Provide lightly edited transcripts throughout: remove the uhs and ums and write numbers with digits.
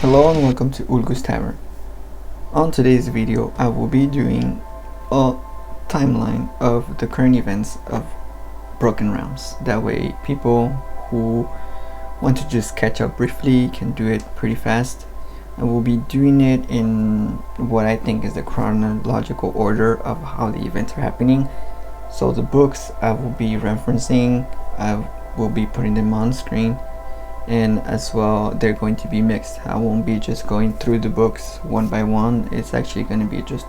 Hello and welcome to Ulgus Timer. On today's video I will be doing a timeline of the current events of Broken Realms. That way people who want to just catch up briefly can do it pretty fast. I will be doing it in what I think is the chronological order of how the events are happening. So the books I will be referencing, I will be putting them on screen, and as well they're going to be mixed. I won't be just going through the books one by one. It's actually going to be just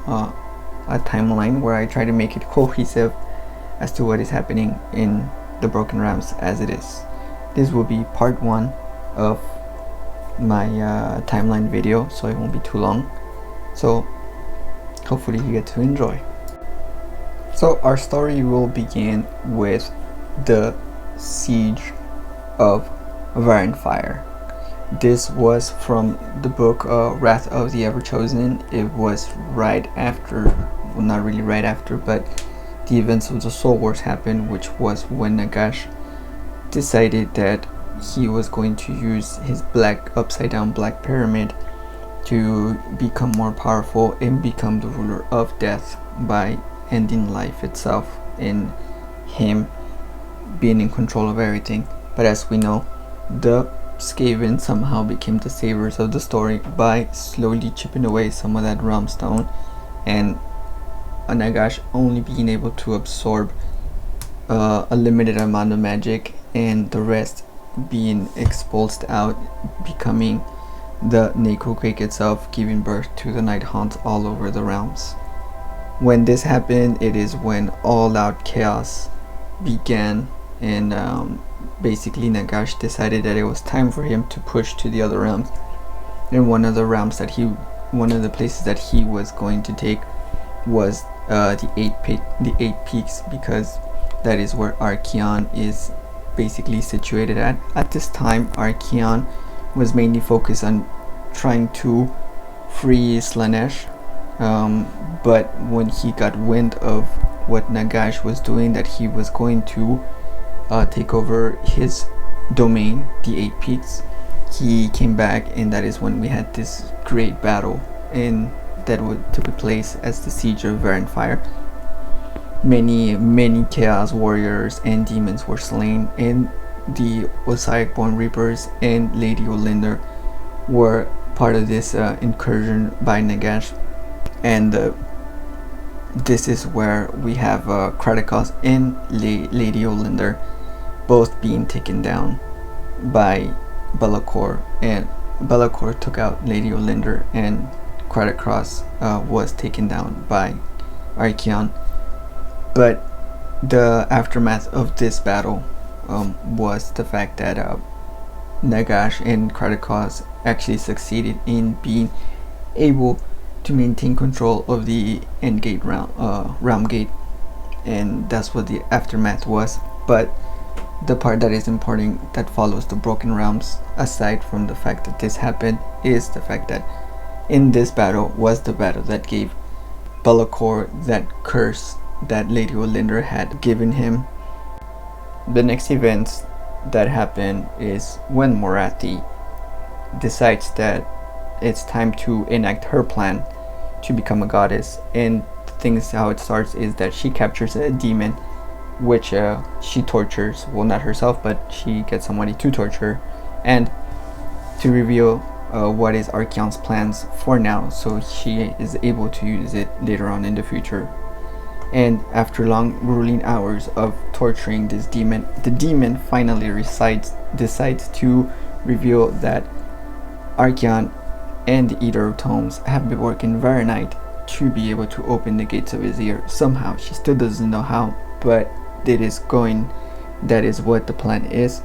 a timeline where I try to make it cohesive as to what is happening in the Broken Realms as it is. This will be part one of my timeline video, so it won't be too long, so hopefully you get to enjoy. So our story will begin with the siege of Ironfire. This was from the book Wrath of the Everchosen. It was right after, well, not really right after, but the events of the Soul Wars happened, which was when Nagash decided that he was going to use his upside down black pyramid to become more powerful and become the ruler of death by ending life itself and him being in control of everything. But as we know, the Skaven somehow became the saviors of the story by slowly chipping away some of that realm stone, and Nagash only being able to absorb a limited amount of magic, and the rest being expulsed out, becoming the Necroquake itself, giving birth to the Night Haunts all over the realms. When this happened, it is when all out chaos began, and basically Nagash decided that it was time for him to push to the other realms. And one of the places that he was going to take was the eight peaks, because that is where Archaon is basically situated at. At this time, Archaon was mainly focused on trying to free Slanesh, but when he got wind of what Nagash was doing, that he was going to take over his domain, the Eight Peaks, he came back, and that is when we had this great battle, and that took place as the siege of Ironfire. Many chaos warriors and demons were slain, and the Osaic-born Reapers and Lady Olinda were part of this incursion by Nagash. And this is where we have Kratos and Lady Olinda both being taken down by Be'lakor, and Be'lakor took out Lady Olinda, and Kratos was taken down by Archaon. But the aftermath of this battle was the fact that Nagash and Kratos actually succeeded in being able to maintain control of the endgate realm gate, and that's what the aftermath was. But the part that is important that follows the Broken Realms, aside from the fact that this happened, is the fact that in this battle was the battle that gave Be'lakor that curse that Lady Olinda had given him. The next events that happen is when Morathi decides that it's time to enact her plan to become a goddess, and things how it starts is that she captures a demon, which she tortures, well, not herself, but she gets somebody to torture and to reveal what is Archaon's plans for now, so she is able to use it later on in the future. And after long grueling hours of torturing this demon, the demon finally decides to reveal that Archaon and the Eater of Tomes have been working very night to be able to open the gates of his ear somehow. She still doesn't know how, but that is what the plan is.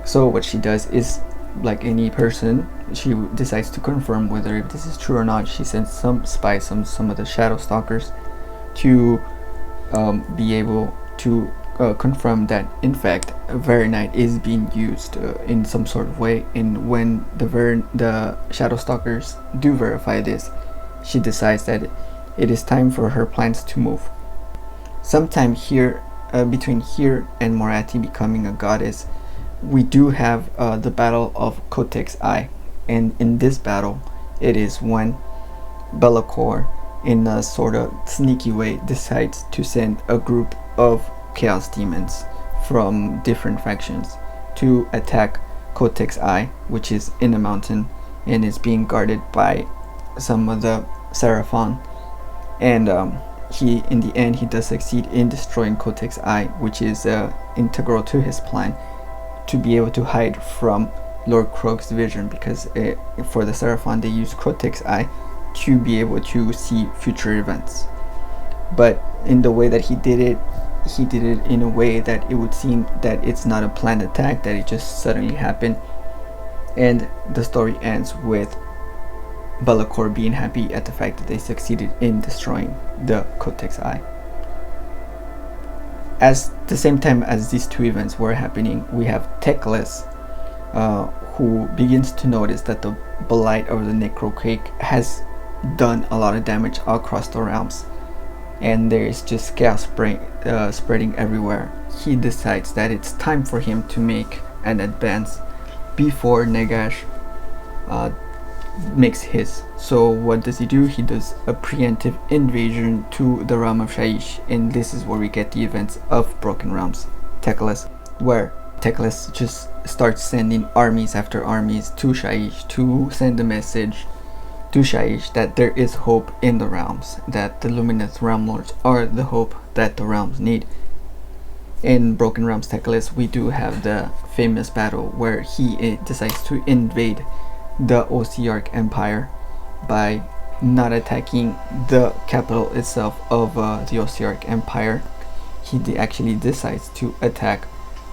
So what she does is, like any person, she decides to confirm whether if this is true or not. She sends some spies, some of the Shadow Stalkers, to be able to confirm that in fact Veronite is being used in some sort of way. And when the Shadow Stalkers do verify this, she decides that it is time for her plans to move. Sometime here, between here and Morathi becoming a goddess, we do have the Battle of Kotek's Eye. And in this battle, it is when Be'lakor, in a sort of sneaky way, decides to send a group of chaos demons from different factions to attack Kotek's Eye, which is in a mountain and is being guarded by some of the seraphon. And he, in the end, he does succeed in destroying Kotek's Eye, which is integral to his plan to be able to hide from Lord Krog's vision, because for the seraphon they use Kotek's Eye to be able to see future events. But in the way that he did it in a way that it would seem that it's not a planned attack, that it just suddenly happened. And the story ends with Be'lakor being happy at the fact that they succeeded in destroying the Kotek's Eye. At the same time as these two events were happening, we have Teclas, who begins to notice that the blight of the Necroquake has done a lot of damage across the realms, and there is just chaos spreading everywhere. He decides that it's time for him to make an advance before Nagash makes his. So what does he do? He does a preemptive invasion to the realm of Shaiish, and this is where we get the events of Broken Realms, Teclas, where Teclas just starts sending armies after armies to Shaiish to send a message to Shaiish that there is hope in the realms, that the luminous realm lords are the hope that the realms need. In Broken Realms Teclas, we do have the famous battle where he decides to invade the Ossiarch Empire by not attacking the capital itself of the Ossiarch Empire. He actually decides to attack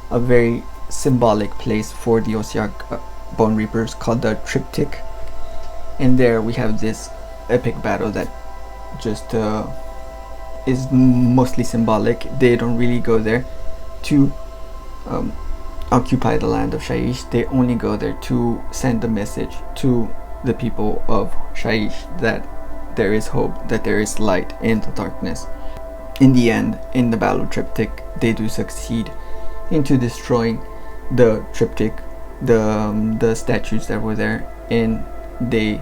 a very symbolic place for the Ossiarch Bone Reapers called the Triptych. And there we have this epic battle that just is mostly symbolic. They don't really go there to occupy the land of Shaiish. They only go there to send a message to the people of Shaiish that there is hope, that there is light in the darkness. In the end, in the Battle of Triptych, they do succeed into destroying the Triptych, the statues that were there, and they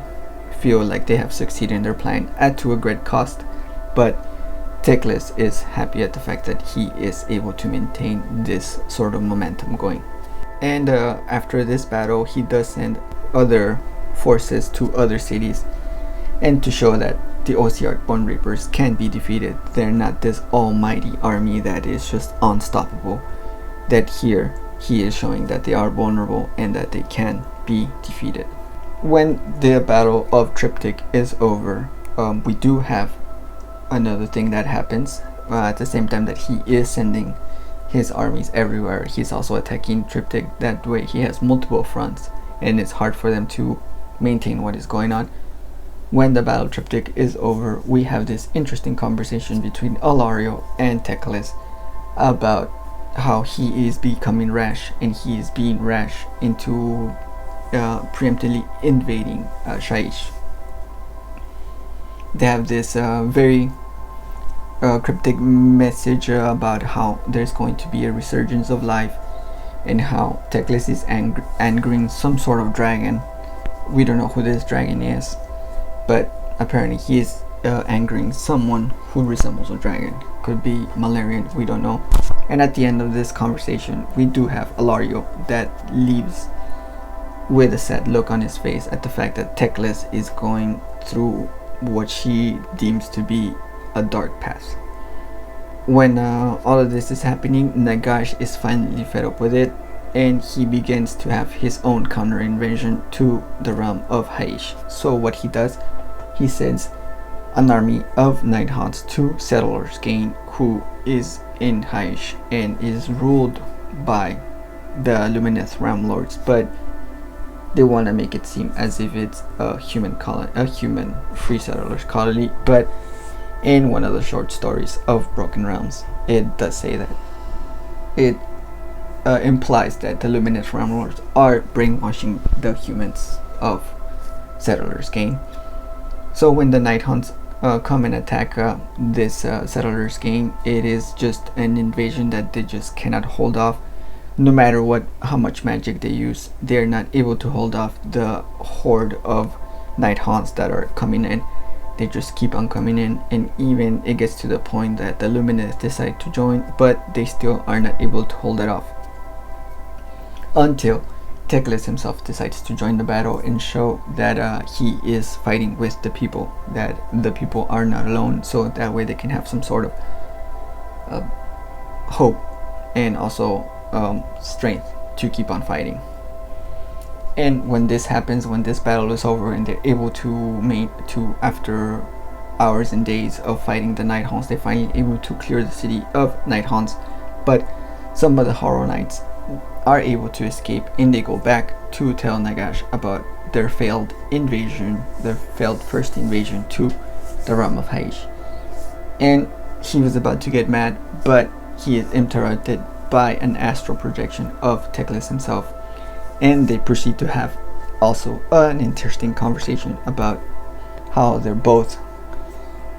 feel like they have succeeded in their plan to a great cost. But Teclas is happy at the fact that he is able to maintain this sort of momentum going. And after this battle, he does send other forces to other cities, and to show that the Ossiarch Bone Reapers can be defeated. They're not this almighty army that is just unstoppable. That here he is showing that they are vulnerable and that they can be defeated. When the Battle of Triptych is over, we do have another thing that happens. At the same time that he is sending his armies everywhere, he's also attacking Triptych. That way he has multiple fronts and it's hard for them to maintain what is going on. When the Battle of Triptych is over, we have this interesting conversation between Alario and Teclas about how he is becoming rash, and he is being rash into preemptively invading Shaiish. They have this very cryptic message about how there's going to be a resurgence of life, and how Teclas is angering some sort of dragon. We don't know who this dragon is, but apparently he is angering someone who resembles a dragon. Could be Malarian, we don't know. And at the end of this conversation, we do have Alario that leaves with a sad look on his face at the fact that Teclas is going through what she deems to be a dark path. When all of this is happening, Nagash is finally fed up with it, and he begins to have his own counter invasion to the realm of Haish. So what he does, he sends an army of Nighthawks to Settlers Gain, who is in Haish and is ruled by the Lumineth Realm Lords, but they want to make it seem as if it's a human colony, a human free settlers colony. But in one of the short stories of Broken Realms, it does say that it implies that the Lumineth Realm Lords are brainwashing the humans of Settlers Gain. So when the Nighthawks come and attack this Settlers Gain, it is just an invasion that they just cannot hold off. no matter how much magic they use, they're not able to hold off the horde of night haunts that are coming in. They just keep on coming in, and even it gets to the point that the Luminous decide to join, but they still are not able to hold it off. Until Teclas himself decides to join the battle and show that he is fighting with the people, that the people are not alone, so that way they can have some sort of hope and also strength to keep on fighting. And when this happens, when this battle is over and they're able to after hours and days of fighting the Night Haunts, they're finally able to clear the city of Night Haunts. But some of the Horror Knights are able to escape, and they go back to tell Nagash about their failed invasion, their failed first invasion to the realm of Haish. And he was about to get mad, but he is interrupted by an astral projection of Teclas himself, and they proceed to have also an interesting conversation about how they're both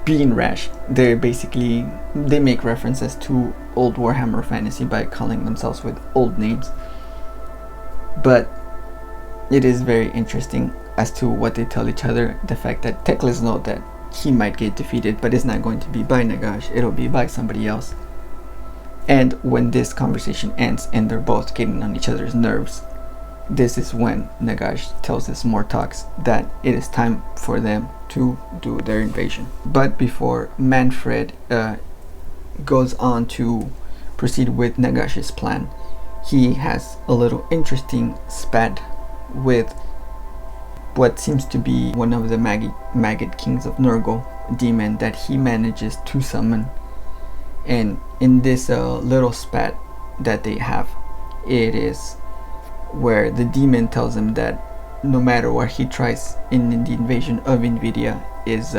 being rash. They make references to old Warhammer fantasy by calling themselves with old names, but it is very interesting as to what they tell each other. The fact that Teclas knows that he might get defeated, but it's not going to be by Nagash, it'll be by somebody else. And when this conversation ends and they're both getting on each other's nerves, this is when Nagash tells his Mortox that it is time for them to do their invasion. But before Manfred goes on to proceed with Nagash's plan, he has a little interesting spat with what seems to be one of the Maggot Kings of Nurgle, a demon that he manages to summon. And in this little spat that they have, it is where the demon tells him that no matter what he tries in the invasion of Invidia is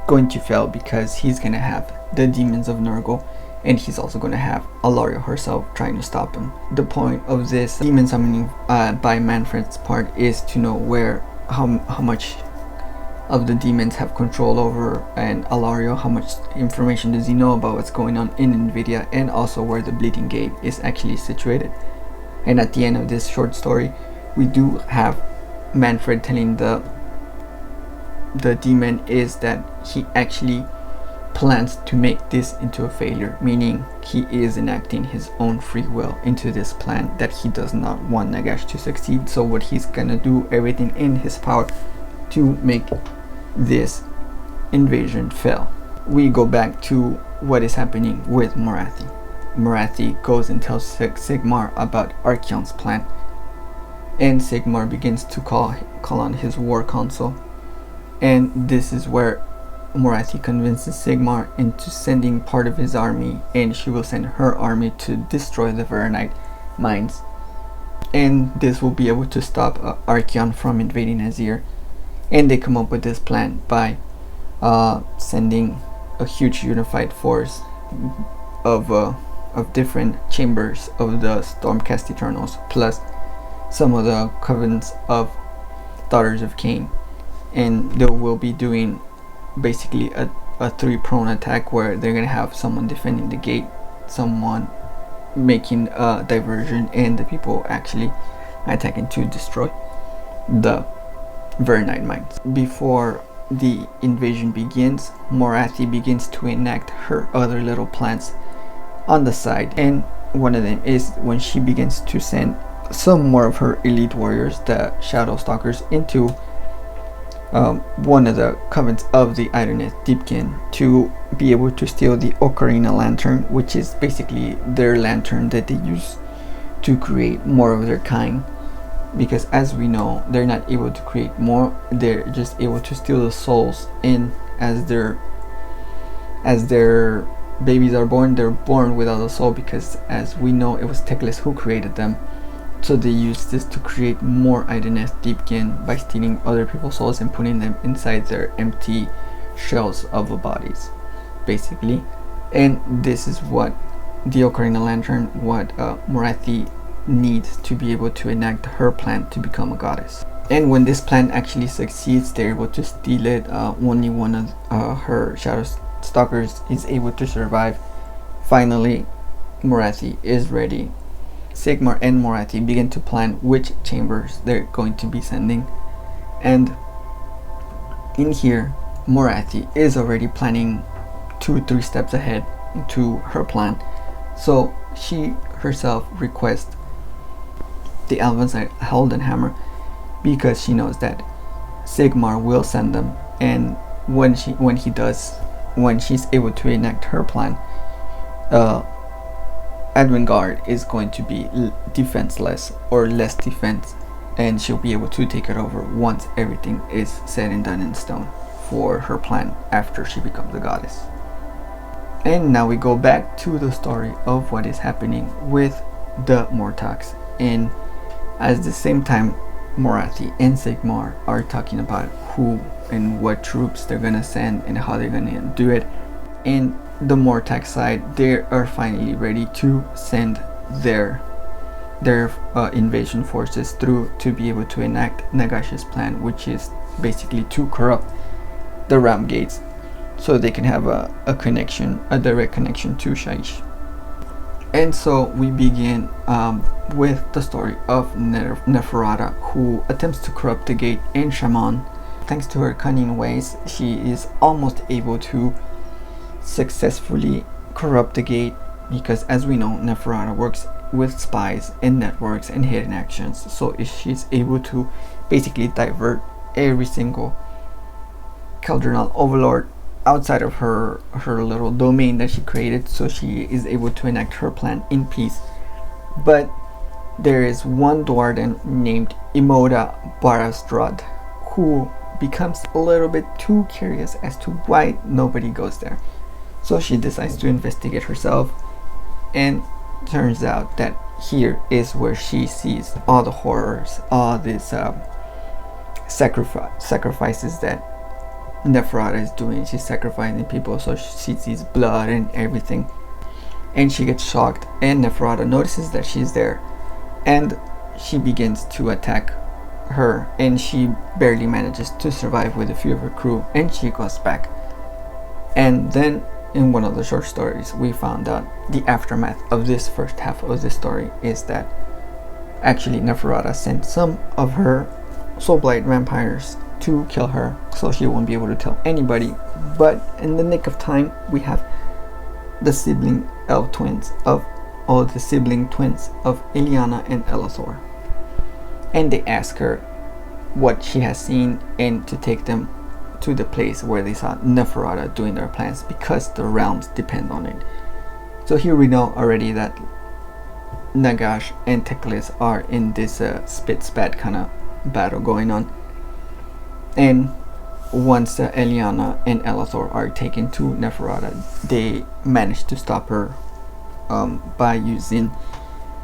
going to fail, because he's going to have the demons of Nurgle, and he's also going to have Alaria herself trying to stop him. The point of this demon summoning by Manfred's part is to know how much of the demons have control over and Alario, how much information does he know about what's going on in Invidia, and also where the Bleeding Gate is actually situated. And at the end of this short story, we do have Manfred telling the demon is that he actually plans to make this into a failure, meaning he is enacting his own free will into this plan, that he does not want Nagash to succeed. So what he's gonna do everything in his power to make this invasion fail. We go back to what is happening with Morathi. Morathi goes and tells Sigmar about Archeon's plan, and Sigmar begins to call on his war council, and this is where Morathi convinces Sigmar into sending part of his army, and she will send her army to destroy the Varanite mines, and this will be able to stop Archeon from invading Azir. And they come up with this plan by sending a huge unified force of different chambers of the Stormcast Eternals, plus some of the covens of Daughters of Cain, and they will be doing basically a 3-prone attack where they're gonna have someone defending the gate, someone making a diversion, and the people actually attacking to destroy the Varanite mines. Before the invasion begins, Morathi begins to enact her other little plans on the side, and one of them is when she begins to send some more of her elite warriors, the Shadow Stalkers, into one of the covens of the Ironeth Deepkin to be able to steal the Ocarina Lantern, which is basically their lantern that they use to create more of their kind. Because as we know, they're not able to create more, they're just able to steal the souls in. As their babies are born, they're born without a soul, because as we know, it was Teclas who created them. So they use this to create more Ironeth Deepkin by stealing other people's souls and putting them inside their empty shells of the bodies, basically. And this is what the Ocarina Lantern, what Morathi needs to be able to enact her plan to become a goddess. And when this plan actually succeeds, they're able to steal it. Only one of her Shadow Stalkers is able to survive. Finally, Morathi is ready Sigmar and Moratti begin to plan which chambers they're going to be sending. And in here, Moratti is already planning 2-3 steps ahead into her plan. So she herself requests the Alvenside Heldenhammer because she knows that Sigmar will send them, and when she's able to enact her plan, Advangard is going to be defenseless or less defense, and she'll be able to take it over once everything is set and done in stone for her plan after she becomes a goddess. And now we go back to the story of what is happening with the Mortaks, and at the same time Moratti and Sigmar are talking about who and what troops they're gonna send and how they're gonna do it. And the Mortak side, they are finally ready to send their invasion forces through to be able to enact Nagash's plan, which is basically to corrupt the Ram Gates so they can have a direct connection to Shaish. And so we begin with the story of Neferata, who attempts to corrupt the gate, and Shaman, thanks to her cunning ways, she is almost able to successfully corrupt the gate, because as we know, Neferata works with spies and networks and hidden actions, so she's able to basically divert every single Caldronal overlord outside of her little domain that she created, so she is able to enact her plan in peace. But there is one Duarden named Imoda Barastrad who becomes a little bit too curious as to why nobody goes there. So she decides to investigate herself, and turns out that here is where she sees all the horrors, all these sacrifices that Neferata is doing. She's sacrificing people, so she sees blood and everything, and she gets shocked, and Neferata notices that she's there, and she begins to attack her, and she barely manages to survive with a few of her crew, and she goes back. And then in one of the short stories we found out the aftermath of this first half of the story is that actually Neferata sent some of her Soulblight vampires to kill her, so she won't be able to tell anybody. But in the nick of time, we have the sibling twins of Eliana and Elathor, and they ask her what she has seen and to take them to the place where they saw Neferata doing their plans, because the realms depend on it. So here we know already that Nagash and Teclas are in this spit-spat kind of battle going on. And once Eliana and Elathor are taken to Neferata, they manage to stop her by using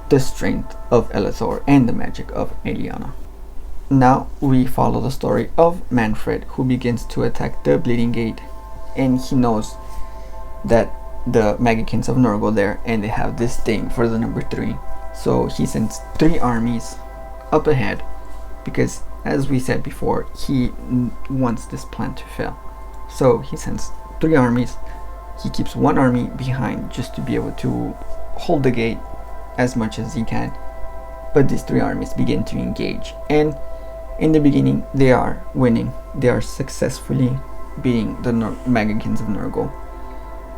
the strength of Elathor and the magic of Eliana. Now we follow the story of Manfred, who begins to attack the Bleeding Gate, and he knows that the Magikins of Nurgle there, and they have this thing for the number 3. So he sends 3 armies up ahead, because as we said before, he wants this plan to fail. So he sends 3 armies. He keeps 1 army behind just to be able to hold the gate as much as he can. But these 3 armies begin to engage, and in the beginning they are winning. They are successfully beating the Magikins of Nurgle.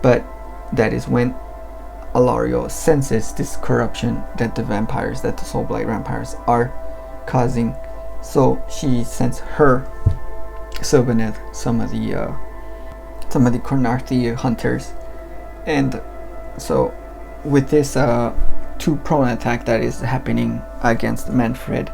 But that is when Alario senses this corruption that the Soulblight vampires are causing. So she sends her Sylvaneth, some of the Kornarthi hunters, and so with this 2-prone attack that is happening against Manfred,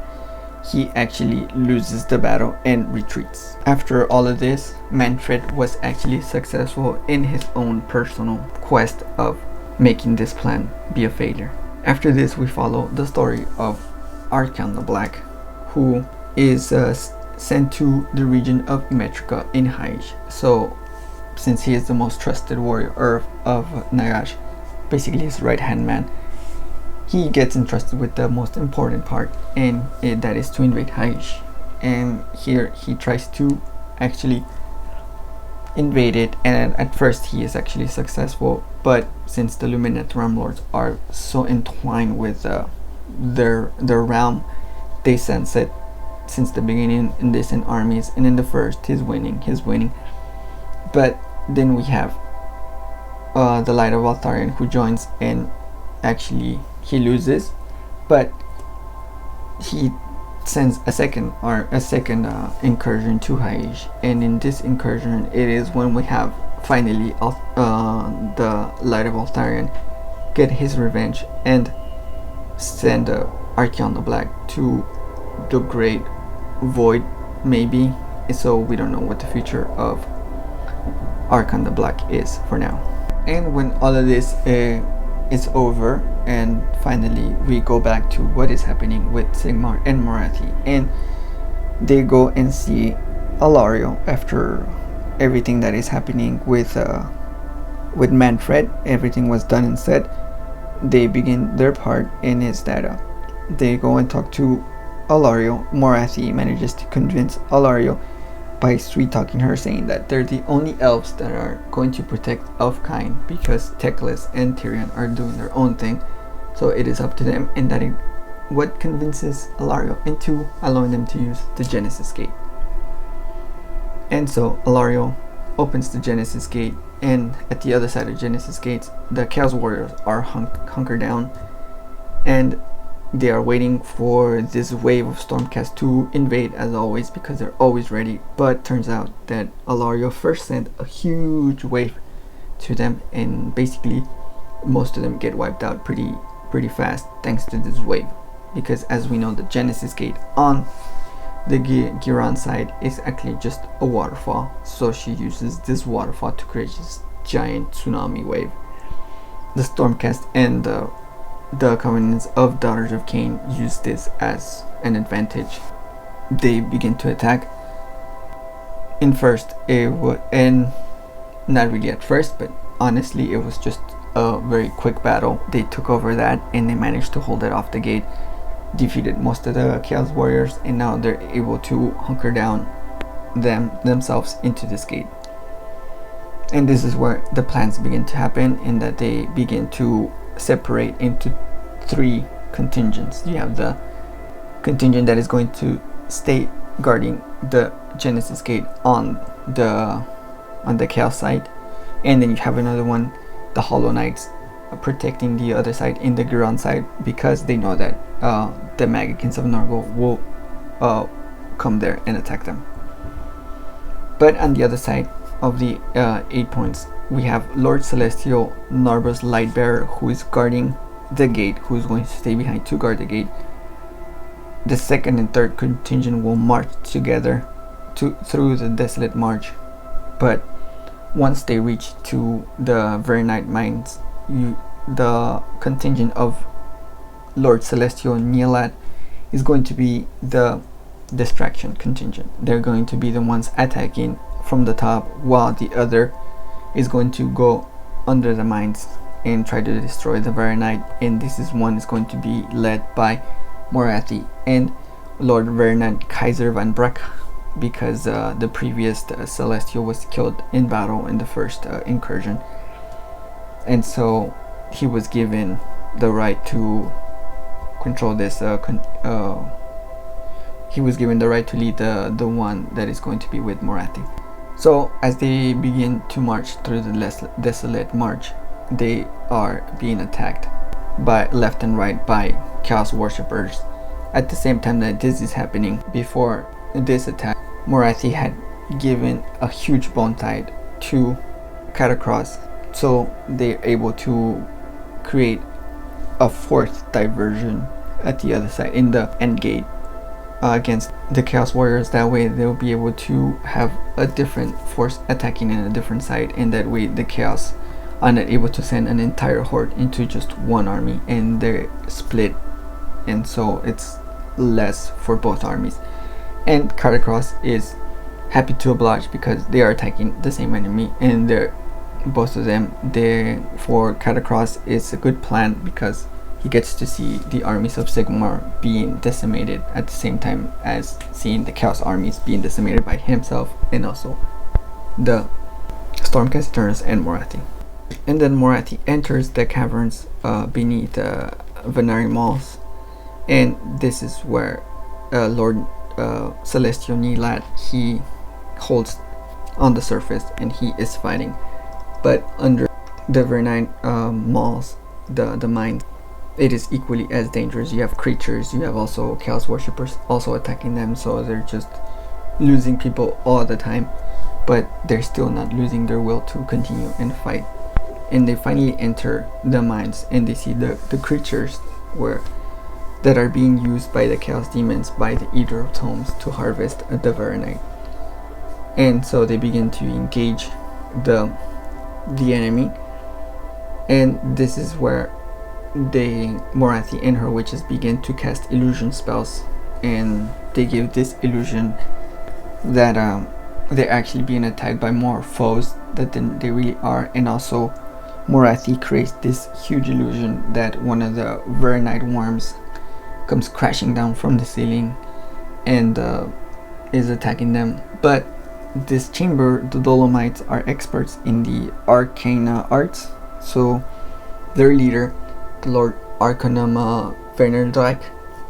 he actually loses the battle and retreats. After all of this, Manfred was actually successful in his own personal quest of making this plan be a failure. After this, we follow the story of Archon the Black, who is sent to the region of Metrica in Haish. So since he is the most trusted warrior of Nagash, basically his right hand man, he gets entrusted with the most important part, and that is to invade Haish. And here he tries to actually invade it, and at first he is actually successful, but since the Lumineth Ram Lords are so entwined with their realm. They sense it since the beginning, and they send armies, and in the first he's winning. But then we have the Light of Altarian, who joins, and actually he loses, but he sends a second incursion to Haish, and in this incursion it is when we have finally the Light of Altarian get his revenge and send Archeon the Black to the Great Void, maybe. So we don't know what the future of Archon the Black is for now. And when all of this is over, and finally we go back to what is happening with Sigmar and Morathi, and they go and see Alario after everything that is happening with Manfred. Everything was done and said. They begin their part, and is that they go and talk to Alario. Morathi manages to convince Alario by sweet talking her, saying that they're the only elves that are going to protect elfkind, because Teclas and Tyrion are doing their own thing, so it is up to them. And that what convinces Alario into allowing them to use the Genesis Gate. And so Alario opens the Genesis Gate, and at the other side of Genesis Gates, the Chaos Warriors are hunkered down, and they are waiting for this wave of Stormcast to invade, as always, because they're always ready. But turns out that Alario first sent a huge wave to them, and basically most of them get wiped out pretty fast thanks to this wave, because as we know, the Genesis Gate on the Giron side is actually just a waterfall, so she uses this waterfall to create this giant tsunami wave. The Stormcast and the Covenants of Daughters of Cain use this as an advantage. They begin to attack. In first, and not really at first, but honestly it was just a very quick battle. They took over that, and they managed to hold it off the gate, defeated most of the Chaos Warriors, and now they're able to hunker down themselves into this gate. And this is where the plans begin to happen, in that they begin to separate into three contingents. You have the contingent that is going to stay guarding the Genesis Gate on the Chaos side, and then you have another one, the Hollow Knights, protecting the other side in the Giron side, because they know that the Magikins of Nargol will come there and attack them. But on the other side of the 8 points, we have Lord Celestial, Narba's Lightbearer, who is guarding the gate, who is going to stay behind to guard the gate. The second and third contingent will march together through the Desolate March, but once they reach to the Veronite Mines, the contingent of Lord Celestial and Nialat is going to be the distraction contingent. They're going to be the ones attacking from the top, while the other is going to go under the mines and try to destroy the Veronite. And this one is going to be led by Morathi and Lord Veronite Kaiser van Breck, because the previous Celestial was killed in battle in the first incursion, and so he was given the right to control this. He was given the right to lead the one that is going to be with Morathi. So as they begin to march through the Desolate March, they are being attacked by left and right by Chaos Worshippers. At the same time that this is happening, before this attack, Morathi had given a huge bone tide to Catacross, so they're able to create a fourth diversion at the other side in the end gate against the Chaos Warriors. That way they'll be able to have a different force attacking in a different side, and that way the Chaos are not able to send an entire horde into just one army, and they're split, and so it's less for both armies. And Catacross is happy to oblige, because they are attacking the same enemy, and they're both of them there. For Catacross, it's a good plan because he gets to see the armies of Sigmar being decimated at the same time as seeing the Chaos armies being decimated by himself and also the Stormcasters and Morathi. And then Morathi enters the caverns beneath Venari Malls, And this is where Lord Celestial Nelat, he holds on the surface and he is fighting. But under the Vernite malls, the mines, it is equally as dangerous. You have creatures, you have also chaos worshippers also attacking them, so they're just losing people all the time, but they're still not losing their will to continue and fight. And they finally enter the mines and they see the creatures that are being used by the chaos demons, by the Eater of Tomes, to harvest the Vernite. And so they begin to engage the enemy, and this is where Morathi and her witches begin to cast illusion spells, and they give this illusion that they're actually being attacked by more foes than they really are. And also Morathi creates this huge illusion that one of the Vernite worms comes crashing down from the ceiling and is attacking them. But this chamber, the Dolomites are experts in the arcana arts, so their leader, the Lord Arcanum Vernerdrak,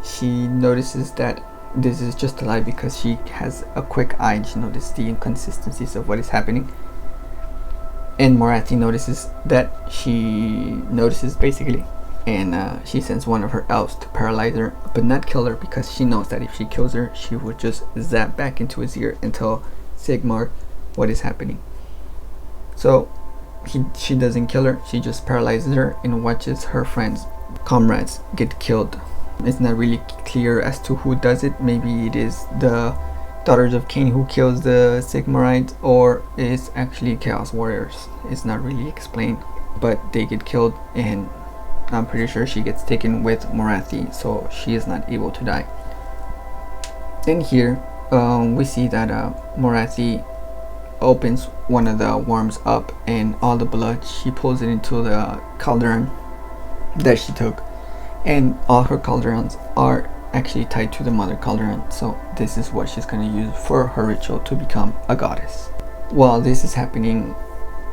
she notices that this is just a lie because she has a quick eye. She notices the inconsistencies of what is happening, and Morathi notices that she notices basically, and she sends one of her elves to paralyze her but not kill her, because she knows that if she kills her she would just zap back into his ear and tell Sigmar what is happening. So she doesn't kill her, she just paralyzes her and watches her friends, comrades, get killed. It's not really clear as to who does it. Maybe it is the Daughters of Cain who kills the Sigmarites, or it's actually Chaos Warriors. It's not really explained, but they get killed, and I'm pretty sure she gets taken with Morathi, so she is not able to die. Then here we see that Morathi opens one of the worms up, and all the blood, she pulls it into the cauldron that she took, and all her cauldrons are actually tied to the mother cauldron. So this is what she's going to use for her ritual to become a goddess. While this is happening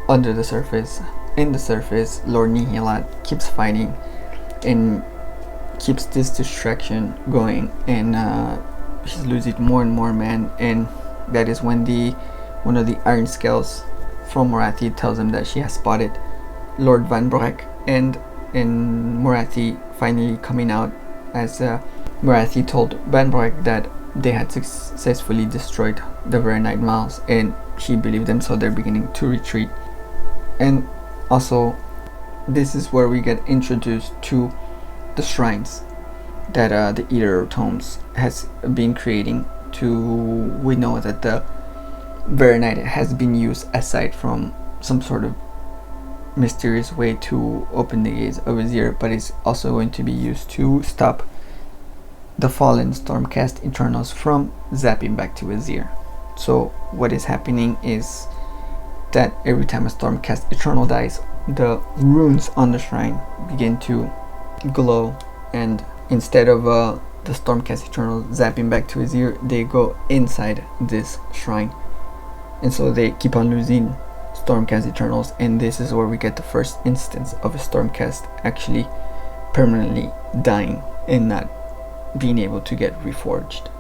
under the surface, in the surface, Lord Nihilat keeps fighting and keeps this distraction going, and she's losing more and more men. And that is when one of the iron scales from Morathi tells him that she has spotted Lord Van Broek, and Morathi finally coming out, as Morathi told Van Broek that they had successfully destroyed the Vernite Miles, and she believed them, so they're beginning to retreat. And also, this is where we get introduced to the shrines that the Eater of Tomes has been creating. We know that the Vernite has been used aside from some sort of mysterious way to open the gates of Azir, but it's also going to be used to stop the fallen Stormcast Eternals from zapping back to Azir. So what is happening is that every time a Stormcast Eternal dies, the runes on the shrine begin to glow, and instead of the Stormcast Eternal zapping back to Azir, they go inside this shrine, and so they keep on losing Stormcast Eternals. And this is where we get the first instance of a Stormcast actually permanently dying and not being able to get reforged.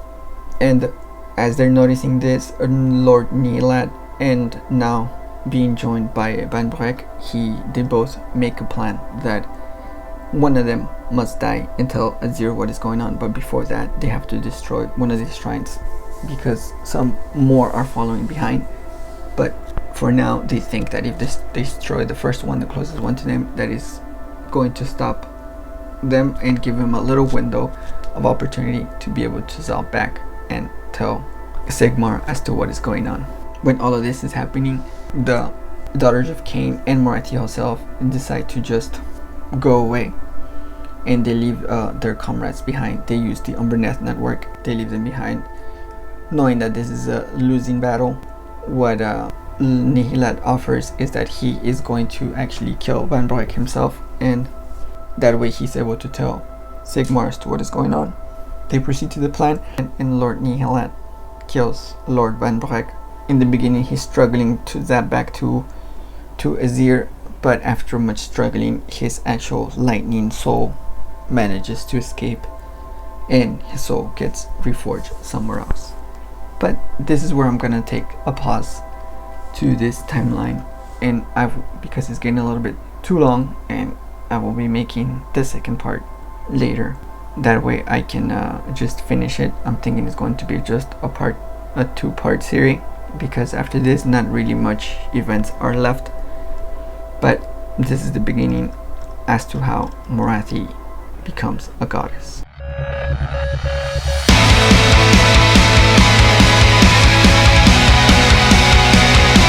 And as they're noticing this, Lord Nihilat, and now being joined by Van Broek, they both make a plan that one of them must die and tell Azir what is going on, but before that they have to destroy one of these shrines because some more are following behind. But for now they think that if they destroy the first one, the closest one to them, that is going to stop them and give them a little window of opportunity to be able to zap back and tell Sigmar as to what is going on. When all of this is happening, the Daughters of Cain and Morathi herself decide to just go away, and they leave their comrades behind. They use the Umberneth network. They leave them behind, knowing that this is a losing battle. What Nihilat offers is that he is going to actually kill Van Broek himself, and that way he's able to tell Sigmar as to what is going on. They proceed to the plan, and Lord Nihilat kills Lord Van Broek. In the beginning he's struggling to zap back to Azir, but after much struggling his actual lightning soul manages to escape and his soul gets reforged somewhere else. But this is where I'm gonna take a pause to this timeline, and because it's getting a little bit too long, and I will be making the second part later. That way I can just finish it. I'm thinking it's going to be just a two-part series, because after this not really much events are left, but this is the beginning as to how Morathi becomes a goddess.